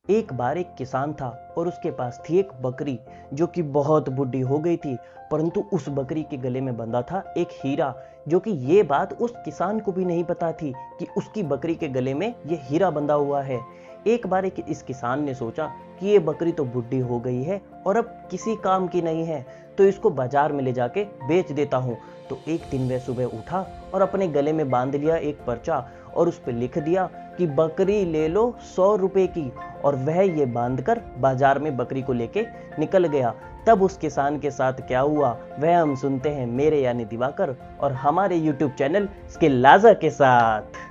एक बार एक किसान था और उसके पास थी एक बकरी जो कि बहुत बुढ़ी हो गई थी। परंतु उस बकरी के गले में बंधा था एक हीरा, जो कि ये बात उस किसान को भी नहीं पता थी कि उसकी बकरी के गले में ये हीरा बंधा हुआ है। एक बार इस किसान ने सोचा कि ये बकरी तो बुढ़ी हो गई है और अब किसी काम की नहीं है, तो इसको बाजार में ले जाके बेच देता हूँ। तो एक दिन वह सुबह उठा और अपने गले में बांध लिया एक पर्चा और उस पर लिख दिया कि बकरी ले लो 100 रुपए की। और वह ये बांधकर बाजार में बकरी को लेके निकल गया। तब उस किसान के साथ क्या हुआ वह हम सुनते हैं मेरे यानी दिवाकर और हमारे YouTube चैनल स्किल लाजा के साथ।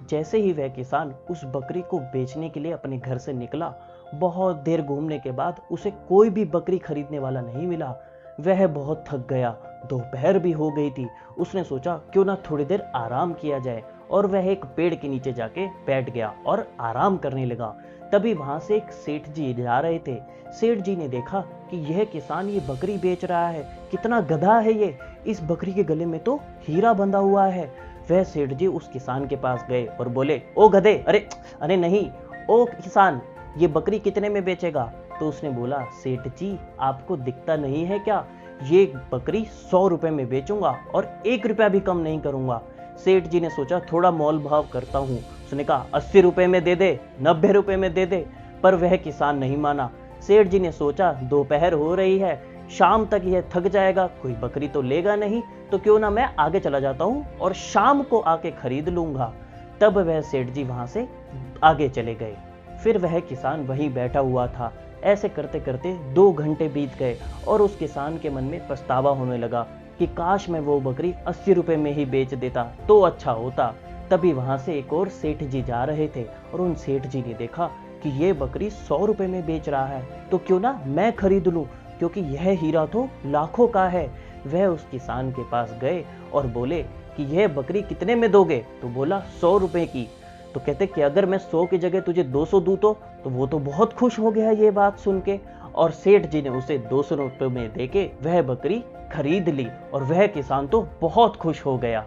जैसे ही वह किसान उस बकरी को बेचने के लिए अपने घर से निकला, बहुत देर घूमने के बाद उसे कोई भी बकरी खरीदने वाला नहीं मिला। वह बहुत थक गया, दोपहर भी हो गई थी। उसने सोचा क्यों ना थोड़ी देर आराम किया जाए और वह एक पेड़ के नीचे जाके बैठ गया और आराम करने लगा। तभी वहां से एक सेठ जी जा रहे थे। सेठ जी ने देखा कि यह किसान ये बकरी बेच रहा है, कितना गधा है ये, इस बकरी के गले में तो हीरा बंधा हुआ है। वह सेठ जी उस किसान के पास गए और बोले, ओ गधे, अरे अरे नहीं, ओ किसान, ये बकरी कितने में बेचेगा? तो उसने बोला, सेठ जी आपको दिखता नहीं है क्या, ये बकरी 100 रुपए में बेचूंगा और 1 रुपया भी कम नहीं करूंगा। सेठ जी ने सोचा थोड़ा मोल भाव करता हूँ। उसने कहा 80 रुपए में दे दे, 90 रुपए में दे दे। पर वह किसान नहीं माना। सेठ जी ने सोचा दोपहर हो रही है, शाम तक यह थक जाएगा, कोई बकरी तो लेगा नहीं, तो क्यों ना मैं आगे चला जाता हूँ और शाम को आके खरीद लूंगा। तब वह सेठ जी वहां से आगे चले गए। फिर वह किसान वहीं बैठा हुआ था। ऐसे करते करते 2 घंटे बीत गए और उस किसान के मन में पछतावा होने लगा कि काश मैं वो बकरी 80 रुपए में ही बेच देता तो अच्छा होता। तभी वहां से एक और सेठ जी जा रहे थे और उन सेठ जी ने देखा कि ये बकरी 100 रुपए में बेच रहा है, तो क्यों ना मैं खरीद लूं, क्योंकि यह हीरा तो लाखों का है। वह उस किसान के पास गए और बोले कि यह बकरी कितने में दोगे? तो बोला 100 रुपए की। तो कहते कि अगर मैं 100 की जगह तुझे 200 दूं तो वो तो बहुत खुश हो गया ये बात सुन के। और सेठ जी ने उसे 200 रुपए में देके वह बकरी खरीद ली और वह किसान तो बहुत खुश हो गया।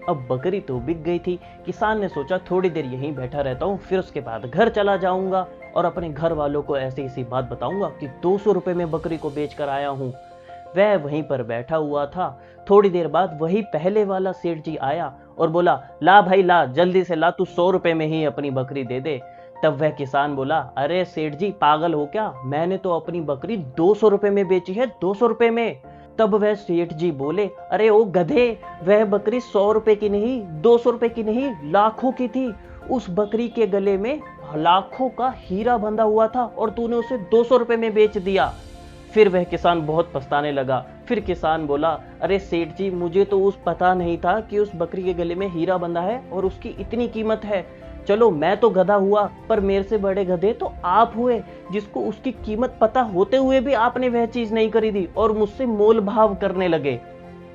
अब बकरी तो बिक गई थी। किसान ने सोचा थोड़ी देर यहीं बैठा रहता हूँ, फिर उसके बाद घर चला जाऊंगा और अपने घर वालों को ऐसी ऐसी बात बताऊंगा कि 200 रुपए में बकरी को बेच कर आया हूँ। वह वहीं पर बैठा हुआ था। थोड़ी देर बाद वही पहले वाला सेठ जी आया और बोला, ला भाई ला, जल्दी से ला, तू 100 रुपए में ही अपनी बकरी दे दे। तब वह किसान बोला, अरे सेठ जी पागल हो क्या, मैंने तो अपनी बकरी 200 रुपए में बेची है, 200 रुपए में। तब वह सेठ जी बोले, अरे ओ गधे, वह बकरी 100 रुपए की नहीं, 200 रुपए की नहीं, लाखों की थी। उस बकरी के गले में लाखों का हीरा बंधा हुआ था और तूने उसे 200 रुपए में बेच दिया। फिर वह किसान बहुत पछताने लगा। फिर किसान बोला, अरे सेठ जी मुझे तो उस पता नहीं था कि उस बकरी के गले में हीरा बंधा है और उसकी इतनी कीमत है। चलो मैं तो गधा हुआ, पर मेरे से बड़े गधे तो आप हुए, जिसको उसकी कीमत पता होते हुए भी आपने वह चीज नहीं खरीदी और मुझसे मोल भाव करने लगे।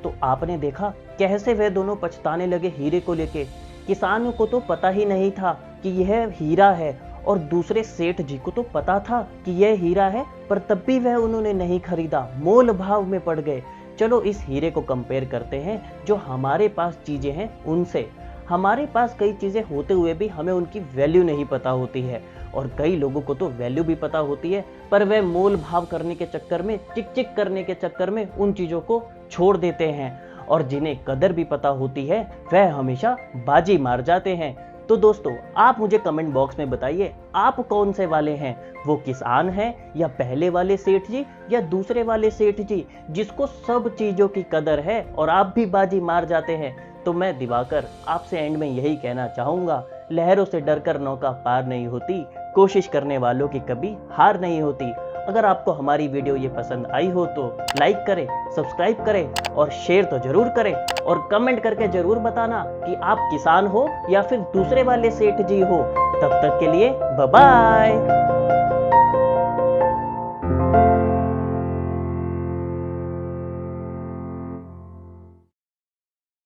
तो आपने देखा कैसे वह दोनों पछताने लगे हीरे को लेके। किसान को तो पता ही नहीं था कि यह हीरा है और दूसरे सेठ जी को तो पता था कि यह हीरा है, पर तब भी वह उन्होंने नहीं खरीदा, मोल भाव में पड़ गए। चलो इस हीरे को कंपेयर करते हैं जो हमारे पास चीजें हैं उनसे। हमारे पास कई चीजें होते हुए भी हमें उनकी वैल्यू नहीं पता होती है और कई लोगों को तो वैल्यू भी पता होती है, पर वह मोल भाव करने के चक्कर में, चिक चिक करने के चक्कर में उन चीजों को छोड़ देते हैं। और जिन्हें कदर भी पता होती है वह हमेशा बाजी मार जाते हैं। तो दोस्तों आप मुझे कमेंट बॉक्स में बताइए, आप कौन से वाले हैं, वो किसान हैं या पहले वाले सेठ जी या दूसरे वाले सेठ जी जिसको सब चीजों की कदर है और आप भी बाजी मार जाते हैं। तो मैं दिवाकर आपसे एंड में यही कहना चाहूंगा, लहरों से डरकर नौका पार नहीं होती, कोशिश करने वालों की कभी हार नहीं होती। अगर आपको हमारी वीडियो ये पसंद आई हो तो लाइक करें, सब्सक्राइब करें और शेयर तो जरूर करें और कमेंट करके जरूर बताना कि आप किसान हो या फिर दूसरे वाले सेठ जी हो। तब तक के लिए बाय बाय।